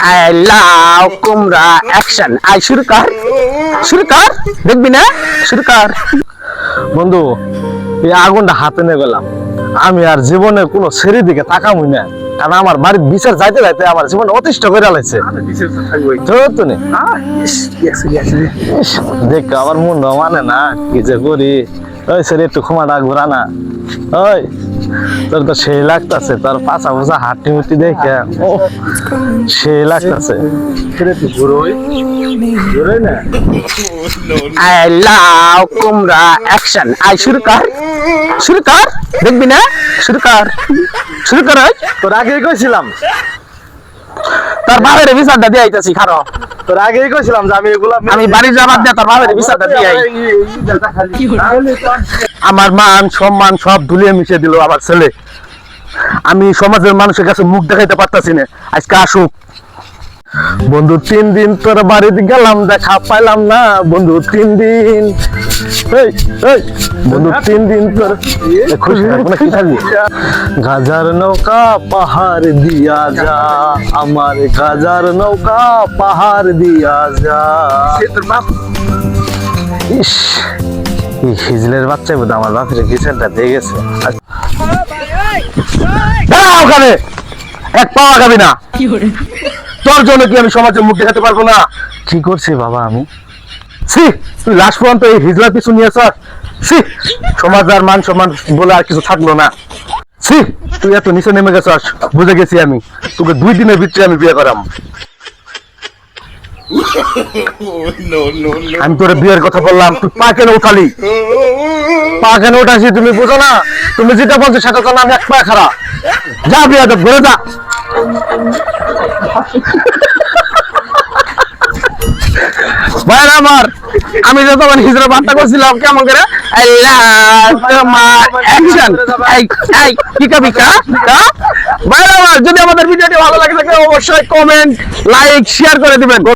I love কুমড়া action. I শুরু কর দেখবি না, শুরু কর। বন্ধু, এই আগুনটা হাতে নিয়ে গেলাম, আমি আর জীবনে কোনো ছেড়ে দিকে তাকামই না, কারণ আমার বাড়ির বিচার যাইতে যাইতে আমার জীবন অতিষ্ঠ করে লাইছে। দেখ আমার মন মানে না, কি যে করি। ওই ছেলে একটু ক্ষমাটা ঘুরা না। ওই তোর তো সেই লাগতেছে, তোর পাছা পোছা হাঁটি মুটি দেখে ও সেই লাগতেছে। আই লাভ কুমড়া অ্যাকশন। আই শুরু কর দেখবি না, শুরু কর। তোর আগেই কইছিলাম, তোর বাবার বিচারটা দিয়ে আইতাছি, খারো। তোর আগেই কইছিলাম যে আমি বাড়ির যাবার দিয়ে তোর বাবার বিচারটা দিয়ে আই। আমার মান সম্মান সব ধুলিয়ে মিশিয়ে দিল আমার ছেলে। আমি সমাজের মানুষের কাছে মুখ দেখাইতে পারতাছি না, আজকে আসুক। বন্ধু 3 দিন তোর বাড়িতে গেলাম, দেখা পাইলাম না বন্ধু 3 দিন। বন্ধু 3 দিন তোর খুশি থাকবো না, কি থাকবি? গাজার নৌকা পাহাড় দিয়া যা, আমার গাজার নৌকা পাহাড় দিয়া যা। ইস, এই হিজলের বাচ্চা বোধ আমার বাপের বিচারটা দিয়ে গেছে। ওখানে এক পাওয়া যাবে না, তোর জন্য কি আমি সমাজে মুখ দেখাতে পারবো না? কি করছি বাবা আমি? তুই লাস্ট পর্যন্ত এই হিজলার পিছু নিয়েছ। সমাজ আর মান সম্মান বলে আর কিছু থাকলো না। তুই এত নিচে নেমে গেছস, বুঝে গেছি আমি। তোকে 2 দিনের ভিতরে আমি বিয়ে করাম। আমি তোর বিয়ের কথা বললাম, তুই পা কেন উঠালি? পা কেন উঠাইছি তুমি বুঝো না? তুমি যেটা বলছো সেটা তো আমি এক পা খারা। যা বিয়ে তো ঘুরে যা। ভাই আমার, আমি যে তোমার হিজড়া বার্তা করছিলাম কেমন করে ভাই আমার, যদি আমাদের ভিডিওটি ভালো লাগে থাকে অবশ্যই কমেন্ট, লাইক, শেয়ার করে দিবেন।